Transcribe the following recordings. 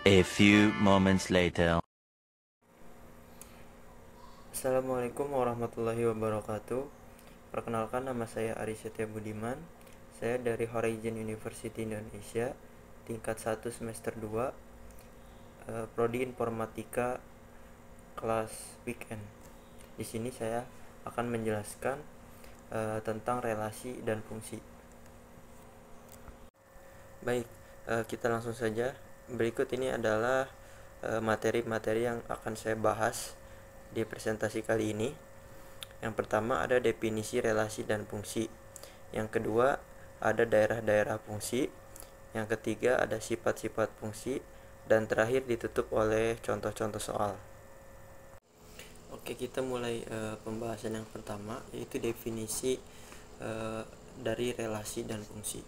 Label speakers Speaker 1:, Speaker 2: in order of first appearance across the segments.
Speaker 1: A few moments later.
Speaker 2: Assalamualaikum warahmatullahi wabarakatuh. Perkenalkan, nama saya Ari Setia Budiman. Saya dari Horizon University Indonesia, tingkat 1 semester 2, prodi Informatika kelas weekend. Di sini saya akan menjelaskan tentang relasi dan fungsi. Baik, kita langsung saja. Berikut ini adalah materi-materi yang akan saya bahas di presentasi kali ini. Yang pertama ada definisi relasi dan fungsi. Yang kedua ada daerah-daerah fungsi. Yang ketiga ada sifat-sifat fungsi. Dan terakhir ditutup oleh contoh-contoh soal. Oke, kita mulai pembahasan yang pertama, yaitu definisi dari relasi dan fungsi.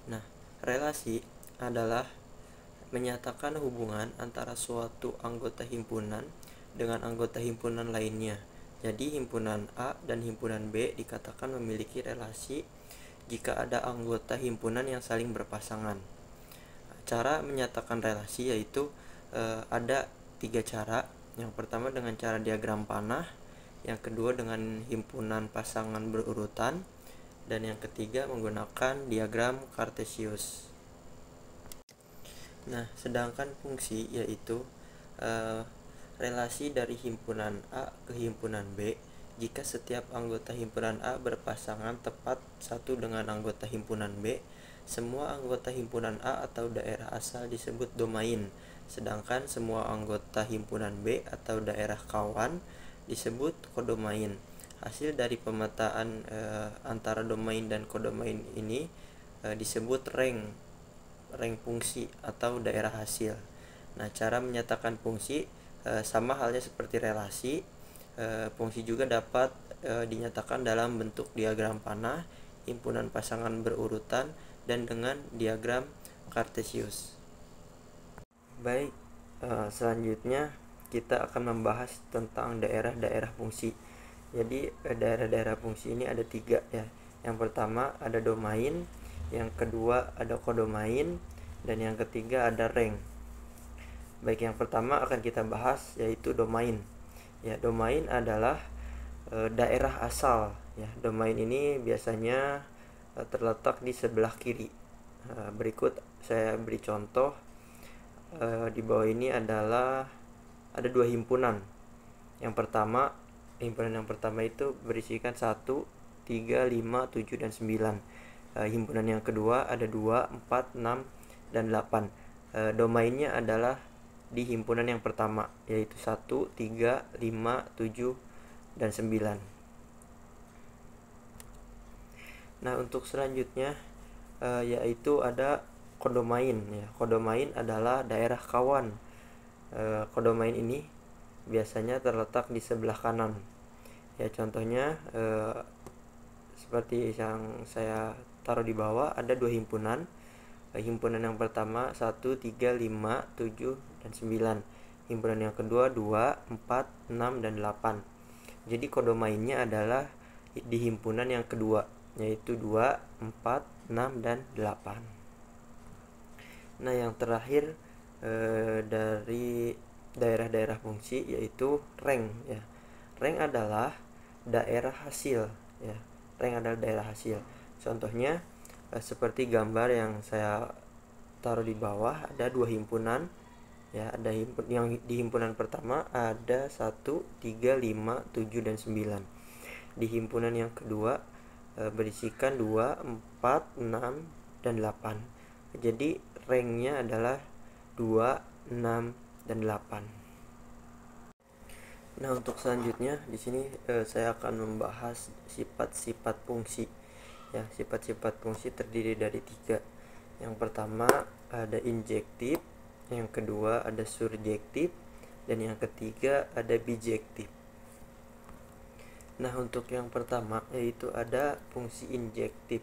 Speaker 2: Nah, relasi adalah menyatakan hubungan antara suatu anggota himpunan dengan anggota himpunan lainnya. Jadi himpunan A dan himpunan B dikatakan memiliki relasi jika ada anggota himpunan yang saling berpasangan. Cara menyatakan relasi yaitu ada 3 cara. Yang pertama dengan cara diagram panah, yang kedua dengan himpunan pasangan berurutan, dan yang ketiga menggunakan diagram Kartesius. Nah, sedangkan fungsi yaitu relasi dari himpunan A ke himpunan B jika setiap anggota himpunan A berpasangan tepat satu dengan anggota himpunan B. Semua anggota himpunan A atau daerah asal disebut domain, sedangkan semua anggota himpunan B atau daerah kawan disebut kodomain. Hasil dari pemetaan antara domain dan kodomain ini disebut rank fungsi atau daerah hasil. Nah, cara menyatakan fungsi sama halnya seperti relasi. Fungsi juga dapat dinyatakan dalam bentuk diagram panah, himpunan pasangan berurutan, dan dengan diagram Kartesius. Baik, selanjutnya kita akan membahas tentang daerah-daerah fungsi. Jadi daerah-daerah fungsi ini ada 3 ya. Yang pertama ada domain, yang kedua ada kodomain, dan yang ketiga ada rank. Baik, yang pertama akan kita bahas yaitu domain. Ya, domain adalah daerah asal. Ya, domain ini biasanya terletak di sebelah kiri. Berikut saya beri contoh. Di bawah ini adalah ada 2 himpunan. Himpunan yang pertama itu berisikan 1, 3, 5, 7, dan 9. Himpunan yang kedua ada 2, 4, 6, dan 8. Domainnya adalah di himpunan yang pertama, yaitu 1, 3, 5, 7, dan 9. Nah, untuk selanjutnya yaitu ada kodomain ya. Kodomain adalah daerah kawan. Kodomain ini biasanya terletak di sebelah kanan. Ya, contohnya seperti yang saya taruh di bawah, ada 2 himpunan. Himpunan yang pertama 1, 3, 5, 7, dan 9. Himpunan yang kedua 2, 4, 6, dan 8. Jadi kodomainnya adalah di himpunan yang kedua, yaitu 2, 4, 6, dan 8. Nah, yang terakhir dari daerah-daerah fungsi yaitu rank ya. Rank adalah daerah hasil ya. Rank adalah daerah hasil. Contohnya seperti gambar yang saya taruh di bawah, ada 2 himpunan ya. Ada yang di himpunan pertama ada 1, 3, 5, 7, dan 9. Di himpunan yang kedua berisikan 2, 4, 6, dan 8. Jadi ranknya adalah 2, 6, dan 8. Nah, untuk selanjutnya di sini saya akan membahas sifat-sifat fungsi. Ya, sifat-sifat fungsi terdiri dari 3. Yang pertama ada injektif, yang kedua ada surjektif, dan yang ketiga ada bijektif. Nah, untuk yang pertama yaitu ada fungsi injektif.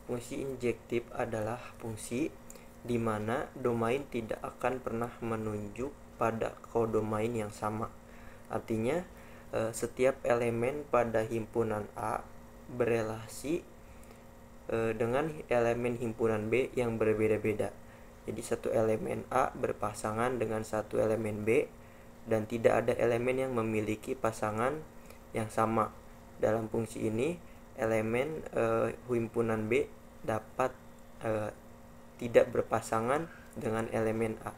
Speaker 2: Fungsi injektif adalah fungsi di mana domain tidak akan pernah menunjuk pada kodomain yang sama. Artinya setiap elemen pada himpunan A berelasi dengan elemen himpunan B yang berbeda-beda. Jadi satu elemen A berpasangan dengan satu elemen B dan tidak ada elemen yang memiliki pasangan yang sama. Dalam fungsi ini elemen himpunan B dapat tidak berpasangan dengan elemen A.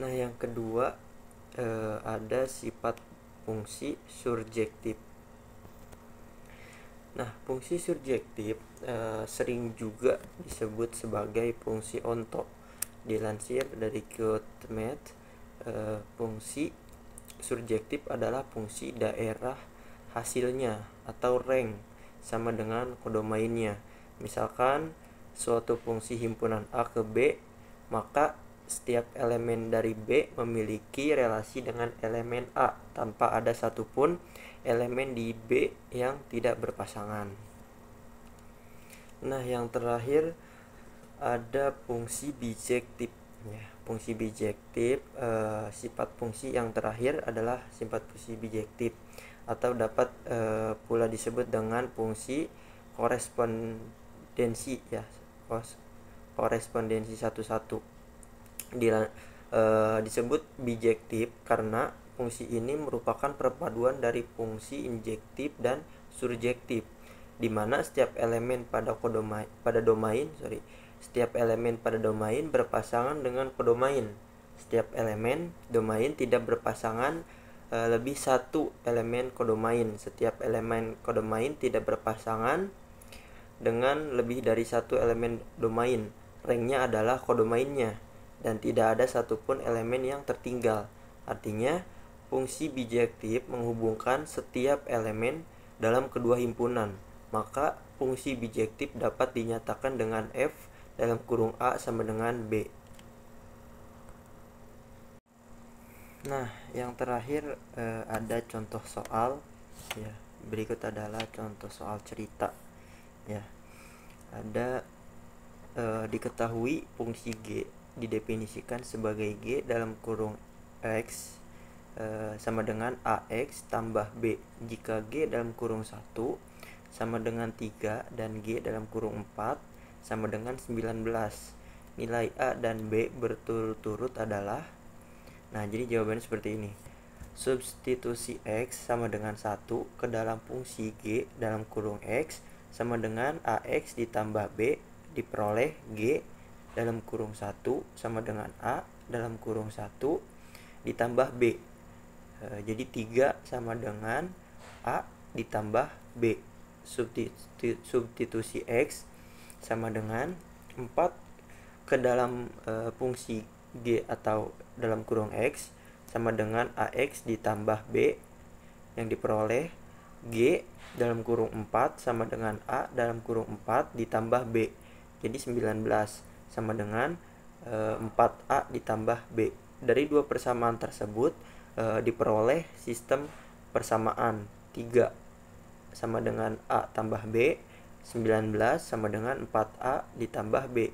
Speaker 2: Nah, yang kedua ada sifat fungsi surjektif. Nah, fungsi surjektif sering juga disebut sebagai fungsi onto. Dilansir dari QuotMath, fungsi surjektif adalah fungsi daerah hasilnya atau rank sama dengan kodomainnya. Misalkan suatu fungsi himpunan A ke B, maka setiap elemen dari B memiliki relasi dengan elemen A tanpa ada satupun elemen di B yang tidak berpasangan. Nah, yang terakhir ada fungsi bijektif. Ya, fungsi bijektif, sifat fungsi yang terakhir adalah sifat fungsi bijektif atau dapat pula disebut dengan fungsi korespondensi, ya, korespondensi satu-satu. Disebut bijektif karena fungsi ini merupakan perpaduan dari fungsi injektif dan surjektif, di mana setiap elemen pada domain berpasangan dengan kodomain. Setiap elemen domain tidak berpasangan lebih satu elemen kodomain. Setiap elemen kodomain tidak berpasangan dengan lebih dari satu elemen domain. Ranknya adalah kodomainnya dan tidak ada satupun elemen yang tertinggal. Artinya, fungsi bijektif menghubungkan setiap elemen dalam kedua himpunan. Maka fungsi bijektif dapat dinyatakan dengan F dalam kurung A sama dengan B. Nah, yang terakhir ada contoh soal, ya. Berikut adalah contoh soal cerita, ya. Ada diketahui fungsi G didefinisikan sebagai G dalam kurung X sama dengan AX tambah B jika G dalam kurung 1 sama dengan 3 dan G dalam kurung 4 sama dengan 19. Nilai A dan B berturut-turut adalah, nah jadi jawabannya seperti ini. Substitusi X sama dengan 1 ke dalam fungsi G dalam kurung X sama dengan AX ditambah B diperoleh G dalam kurung 1 sama dengan A dalam kurung 1 ditambah B. Jadi 3 sama dengan A ditambah B. Substitusi X sama dengan 4 ke dalam fungsi G atau dalam kurung X sama dengan AX ditambah B yang diperoleh G dalam kurung 4 sama dengan A dalam kurung 4 ditambah B. Jadi 19 sama dengan 4A ditambah B. Dari dua persamaan tersebut diperoleh sistem persamaan 3 sama dengan A tambah B, 19 sama dengan 4A ditambah B.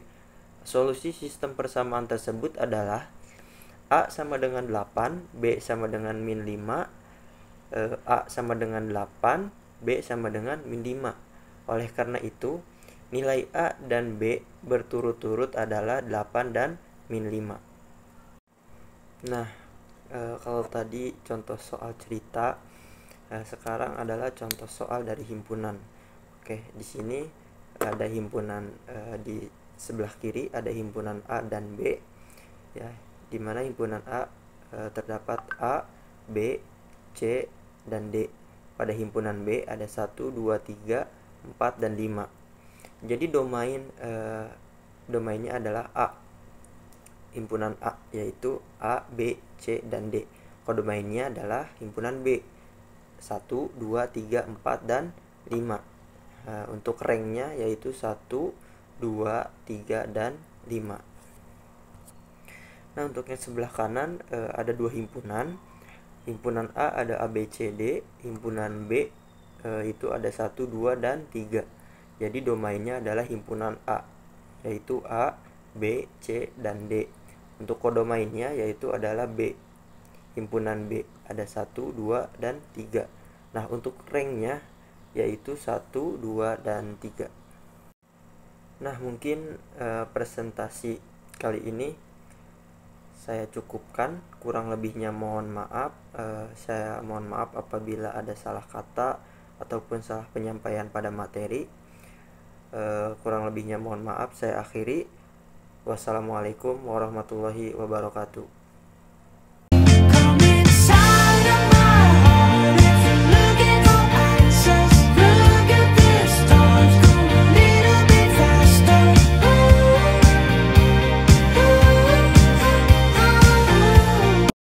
Speaker 2: Solusi sistem persamaan tersebut adalah A sama dengan 8, B sama dengan min 5, A sama dengan 8, B sama dengan min 5. Oleh karena itu, nilai A dan B berturut-turut adalah 8 dan min 5. Nah, kalau tadi contoh soal cerita, sekarang adalah contoh soal dari himpunan. Oke, di sini ada himpunan di sebelah kiri ada himpunan A dan B, ya, di mana himpunan A terdapat A, B, C, dan D. Pada himpunan B ada 1, 2, 3, 4, dan 5. Jadi domainnya adalah A, himpunan A, yaitu A, B, C, dan D. Kodomainnya adalah himpunan B, 1, 2, 3, 4, dan 5. Untuk ranknya yaitu 1, 2, 3, dan 5. Nah, untuk yang sebelah kanan ada dua himpunan. Himpunan A ada A, B, C, D. Himpunan B itu ada 1, 2, dan 3. Jadi domainnya adalah himpunan A, yaitu A, B, C, dan D. Untuk kodomainnya yaitu adalah B, himpunan B, ada 1, 2, dan 3. Nah, untuk ranknya yaitu 1, 2, dan 3. Nah, mungkin presentasi kali ini saya cukupkan, kurang lebihnya mohon maaf. Saya mohon maaf apabila ada salah kata ataupun salah penyampaian pada materi. Kurang lebihnya mohon maaf, saya akhiri. Wassalamualaikum warahmatullahi wabarakatuh.